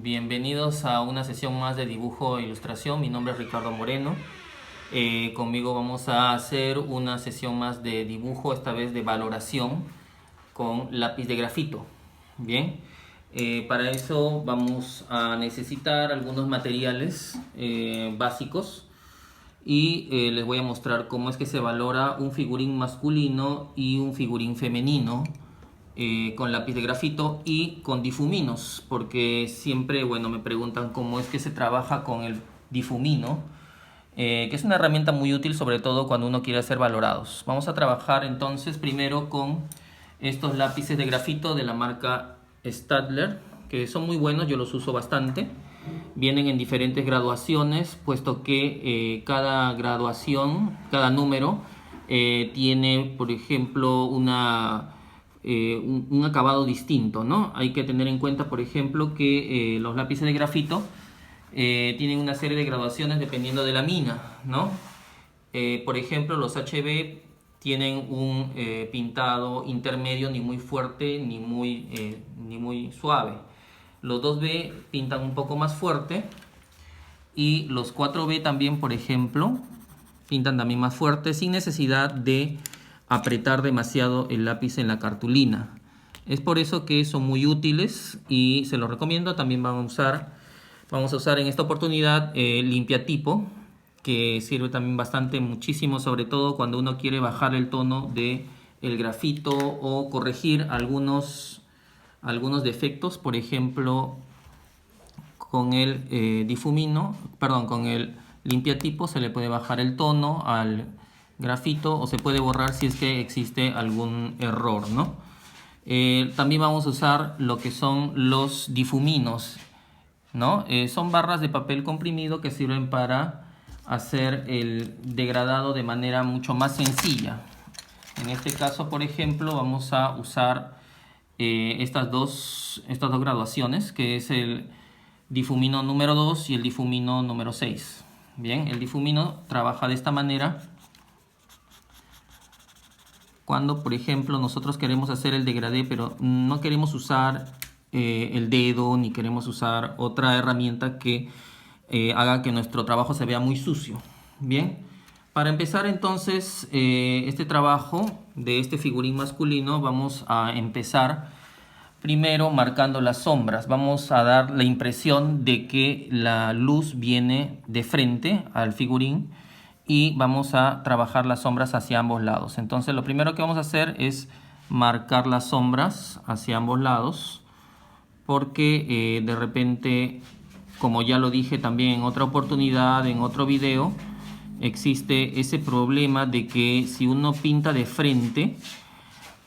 Bienvenidos a una sesión más de dibujo e ilustración. Mi nombre es Ricardo Moreno. Conmigo vamos a hacer una sesión más de dibujo, esta vez de valoración con lápiz de grafito. Bien, para eso vamos a necesitar algunos materiales básicos y les voy a mostrar cómo es que se valora un figurín masculino y un figurín femenino con lápiz de grafito y con difuminos, porque siempre, bueno, me preguntan cómo es que se trabaja con el difumino, que es una herramienta muy útil, sobre todo cuando uno quiere hacer valorados. Vamos a trabajar entonces primero con estos lápices de grafito de la marca Staedtler, que son muy buenos, yo los uso bastante. Vienen en diferentes graduaciones, puesto que cada graduación, cada número, tiene, por ejemplo, un acabado distinto, ¿no? Hay que tener en cuenta, por ejemplo, que los lápices de grafito tienen una serie de graduaciones dependiendo de la mina, ¿no? Por ejemplo, los HB tienen un pintado intermedio, ni muy fuerte ni muy suave. Los 2B pintan un poco más fuerte y los 4B también, por ejemplo, pintan también más fuerte sin necesidad de apretar demasiado el lápiz en la cartulina. Es por eso que son muy útiles y se los recomiendo. También vamos a usar en esta oportunidad limpiatipo, que sirve también bastante, muchísimo, sobre todo cuando uno quiere bajar el tono del grafito o corregir algunos defectos. Por ejemplo, con el con el limpiatipo se le puede bajar el tono al grafito o se puede borrar si es que existe algún error, ¿no? También vamos a usar lo que son los difuminos, ¿no? Son barras de papel comprimido que sirven para hacer el degradado de manera mucho más sencilla. En este caso, por ejemplo, vamos a usar estas dos graduaciones, que es el difumino número 2 y el difumino número 6. Bien, el difumino trabaja de esta manera. Cuando, por ejemplo, nosotros queremos hacer el degradé, pero no queremos usar el dedo, ni queremos usar otra herramienta que haga que nuestro trabajo se vea muy sucio. Bien, para empezar entonces este trabajo de este figurín masculino, vamos a empezar primero marcando las sombras. Vamos a dar la impresión de que la luz viene de frente al figurín y vamos a trabajar las sombras hacia ambos lados. Entonces lo primero que vamos a hacer es marcar las sombras hacia ambos lados, porque de repente, como ya lo dije también en otra oportunidad, en otro video, existe ese problema de que si uno pinta de frente,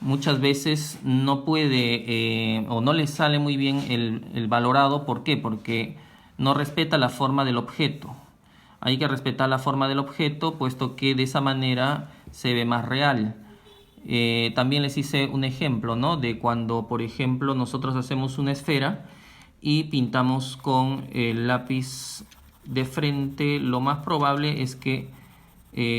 muchas veces no puede o no le sale muy bien el valorado. ¿Por qué? Porque no respeta la forma del objeto. Hay que respetar la forma del objeto, puesto que de esa manera se ve más real. También les hice un ejemplo, ¿no? De cuando, por ejemplo, nosotros hacemos una esfera y pintamos con el lápiz de frente, lo más probable es que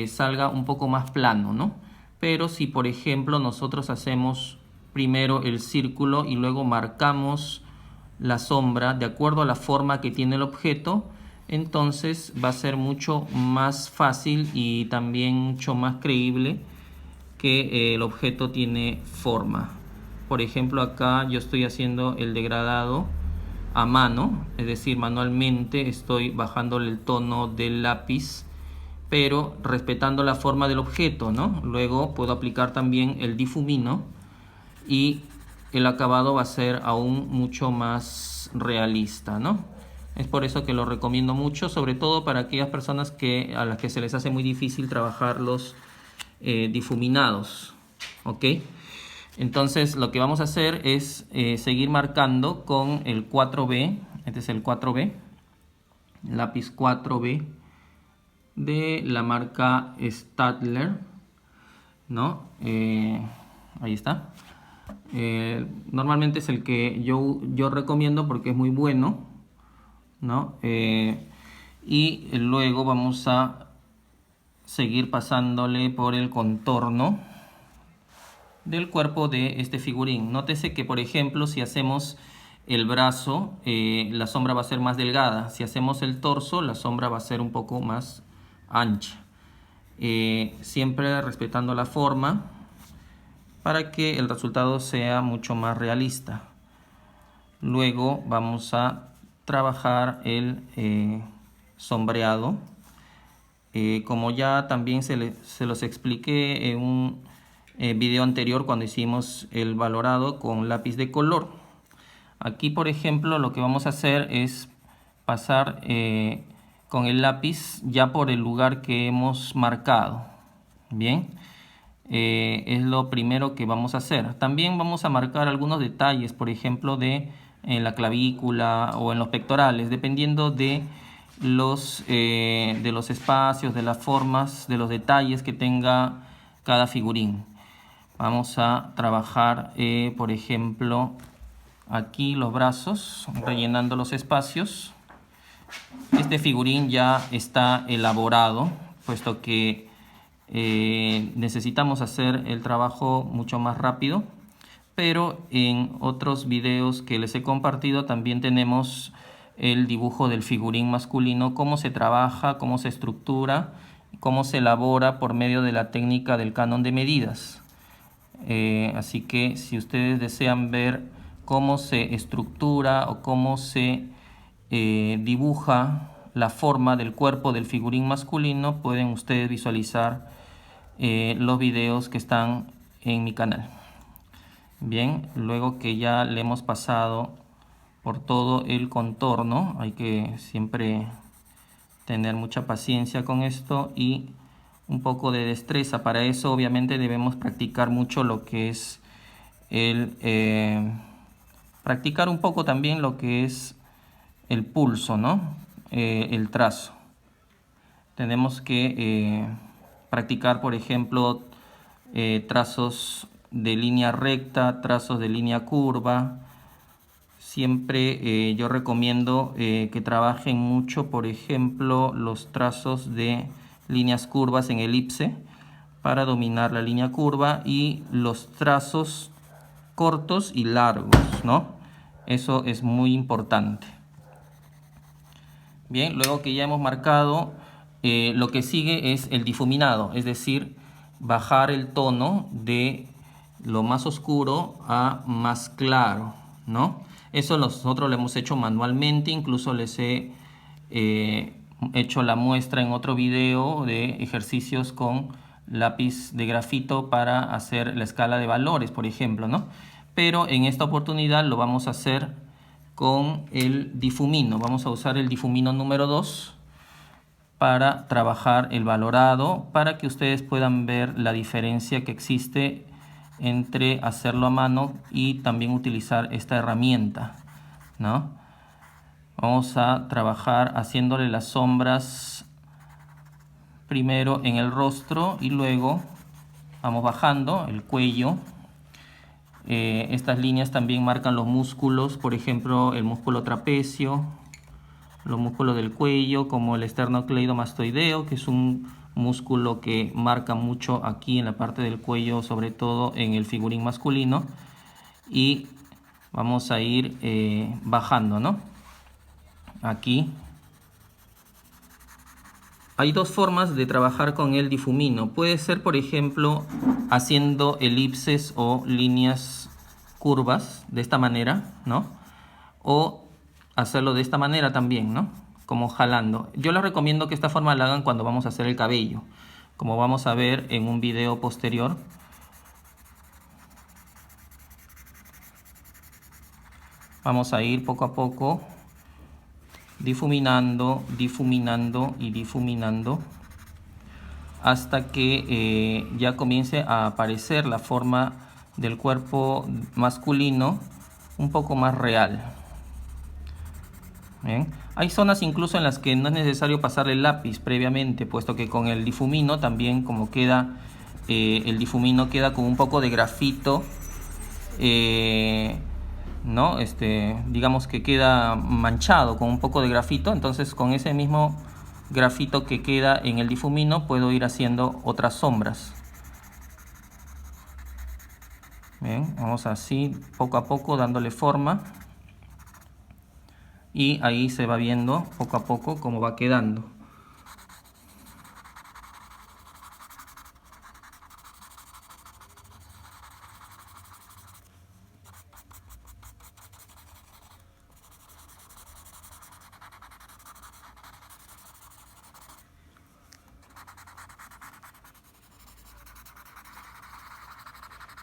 salga un poco más plano, ¿no? Pero si, por ejemplo, nosotros hacemos primero el círculo y luego marcamos la sombra de acuerdo a la forma que tiene el objeto, entonces va a ser mucho más fácil y también mucho más creíble que el objeto tiene forma. Por ejemplo, acá yo estoy haciendo el degradado a mano, es decir, manualmente estoy bajándole el tono del lápiz, pero respetando la forma del objeto, ¿no? Luego puedo aplicar también el difumino y el acabado va a ser aún mucho más realista, ¿no? Es por eso que lo recomiendo mucho, sobre todo para aquellas personas a las que se les hace muy difícil trabajar los difuminados, ¿ok? Entonces lo que vamos a hacer es seguir marcando con el 4B, este es el 4B, lápiz 4B de la marca Staedtler, ¿no? Ahí está. Normalmente es el que yo recomiendo porque es muy bueno, ¿no? Y luego vamos a seguir pasándole por el contorno del cuerpo de este figurín. Nótese que, por ejemplo, si hacemos el brazo, la sombra va a ser más delgada. Si hacemos el torso, la sombra va a ser un poco más ancha. Siempre respetando la forma para que el resultado sea mucho más realista. Luego vamos a trabajar el sombreado. Como ya también se los expliqué en un video anterior cuando hicimos el valorado con lápiz de color. Aquí, por ejemplo, lo que vamos a hacer es pasar con el lápiz ya por el lugar que hemos marcado. Bien, es lo primero que vamos a hacer. También vamos a marcar algunos detalles, por ejemplo, de la clavícula o en los pectorales, dependiendo de los espacios, de las formas, de los detalles que tenga cada figurín. Vamos a trabajar, por ejemplo, aquí los brazos, rellenando los espacios. Este figurín ya está elaborado, puesto que necesitamos hacer el trabajo mucho más rápido. Pero en otros videos que les he compartido también tenemos el dibujo del figurín masculino, cómo se trabaja, cómo se estructura, cómo se elabora por medio de la técnica del canon de medidas. Así que si ustedes desean ver cómo se estructura o cómo se dibuja la forma del cuerpo del figurín masculino, pueden ustedes visualizar los videos que están en mi canal. Bien, luego que ya le hemos pasado por todo el contorno, hay que siempre tener mucha paciencia con esto y un poco de destreza. Para eso obviamente debemos practicar mucho lo que es practicar un poco también lo que es el pulso, ¿no? El trazo. Tenemos que practicar, por ejemplo, trazos de línea recta, trazos de línea curva. Siempre yo recomiendo que trabajen mucho, por ejemplo, los trazos de líneas curvas en elipse para dominar la línea curva y los trazos cortos y largos, ¿no? Eso es muy importante. Bien, luego que ya hemos marcado, lo que sigue es el difuminado, es decir, bajar el tono de lo más oscuro a más claro, ¿no? Eso nosotros lo hemos hecho manualmente, incluso les he hecho la muestra en otro video de ejercicios con lápiz de grafito para hacer la escala de valores, por ejemplo, ¿no? Pero en esta oportunidad lo vamos a hacer con el difumino. Vamos a usar el difumino número 2 para trabajar el valorado, para que ustedes puedan ver la diferencia que existe entre hacerlo a mano y también utilizar esta herramienta, ¿no? Vamos a trabajar haciéndole las sombras primero en el rostro y luego vamos bajando el cuello. Estas líneas también marcan los músculos, por ejemplo el músculo trapecio, los músculos del cuello como el esternocleidomastoideo, que es un músculo que marca mucho aquí en la parte del cuello, sobre todo en el figurín masculino. Y vamos a ir bajando, ¿no? Aquí hay dos formas de trabajar con el difumino. Puede ser, por ejemplo, haciendo elipses o líneas curvas de esta manera, ¿no? O hacerlo de esta manera también, ¿no? Como jalando. Yo les recomiendo que esta forma la hagan cuando vamos a hacer el cabello, como vamos a ver en un video posterior. Vamos a ir poco a poco difuminando, difuminando y difuminando hasta que ya comience a aparecer la forma del cuerpo masculino un poco más real. ¿Bien? Hay zonas incluso en las que no es necesario pasarle el lápiz previamente, puesto que con el difumino también, como queda el difumino queda con un poco de grafito, ¿no? Digamos que queda manchado con un poco de grafito. Entonces con ese mismo grafito que queda en el difumino puedo ir haciendo otras sombras. Bien, vamos así poco a poco dándole forma. y ahí se va viendo poco a poco cómo va quedando.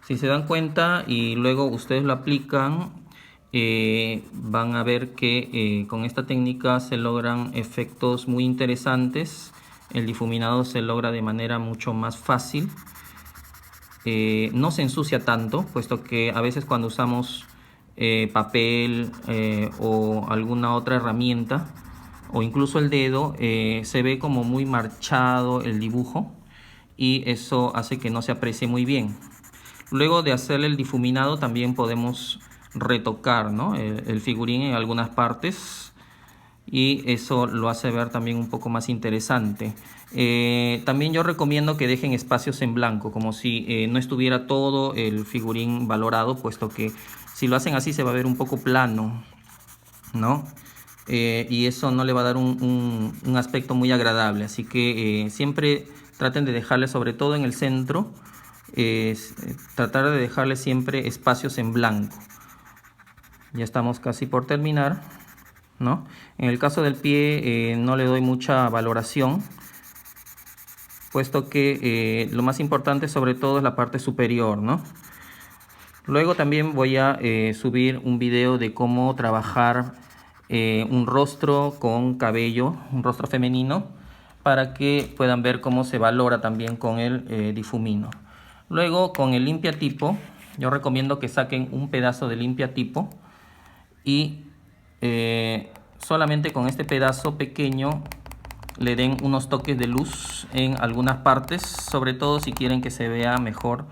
Si se dan cuenta y luego ustedes lo aplican, van a ver que con esta técnica se logran efectos muy interesantes. El difuminado se logra de manera mucho más fácil. No se ensucia tanto, puesto que a veces cuando usamos papel o alguna otra herramienta, o incluso el dedo, se ve como muy marchado el dibujo y eso hace que no se aprecie muy bien. Luego de hacerle el difuminado también podemos retocar, ¿no?, el figurín en algunas partes y eso lo hace ver también un poco más interesante. También yo recomiendo que dejen espacios en blanco, como si no estuviera todo el figurín valorado, puesto que si lo hacen así se va a ver un poco plano, ¿no? Y eso no le va a dar un aspecto muy agradable, así que siempre traten de dejarle, sobre todo en el centro, tratar de dejarle siempre espacios en blanco. Ya estamos casi por terminar, ¿no? En el caso del pie no le doy mucha valoración, puesto que lo más importante sobre todo es la parte superior, ¿no? Luego también voy a subir un video de cómo trabajar un rostro con cabello, un rostro femenino, para que puedan ver cómo se valora también con el difumino. Luego con el limpiatipo, yo recomiendo que saquen un pedazo de limpiatipo y solamente con este pedazo pequeño le den unos toques de luz en algunas partes, sobre todo si quieren que se vea mejor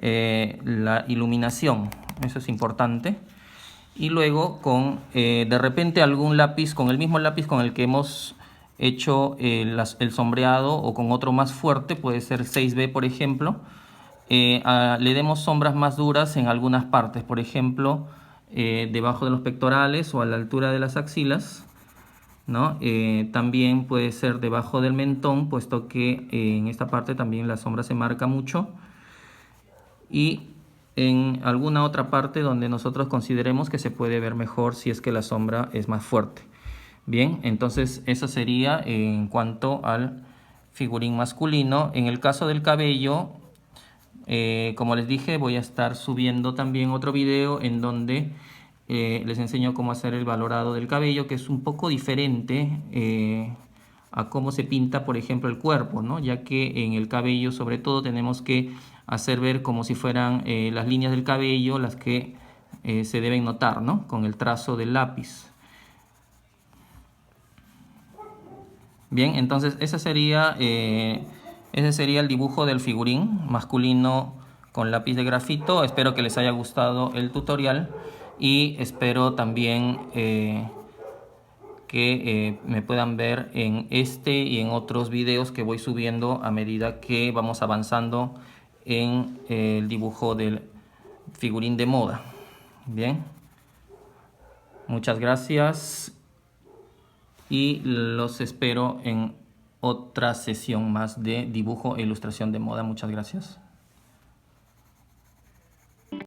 la iluminación. Eso es importante. Y luego con de repente algún lápiz, con el mismo lápiz con el que hemos hecho el sombreado, o con otro más fuerte, puede ser 6B por ejemplo, le demos sombras más duras en algunas partes, por ejemplo debajo de los pectorales o a la altura de las axilas, ¿no? También puede ser debajo del mentón, puesto que en esta parte también la sombra se marca mucho, y en alguna otra parte donde nosotros consideremos que se puede ver mejor si es que la sombra es más fuerte. Bien, entonces eso sería en cuanto al figurín masculino. En el caso del cabello, como les dije, voy a estar subiendo también otro video en donde les enseño cómo hacer el valorado del cabello, que es un poco diferente a cómo se pinta, por ejemplo, el cuerpo, ¿no? Ya que en el cabello, sobre todo, tenemos que hacer ver como si fueran las líneas del cabello las que se deben notar, ¿no?, con el trazo del lápiz. Bien, entonces ese sería el dibujo del figurín masculino con lápiz de grafito. Espero que les haya gustado el tutorial y espero también que me puedan ver en este y en otros videos que voy subiendo a medida que vamos avanzando en el dibujo del figurín de moda. Bien, muchas gracias y los espero en otra sesión más de dibujo e ilustración de moda. Muchas gracias.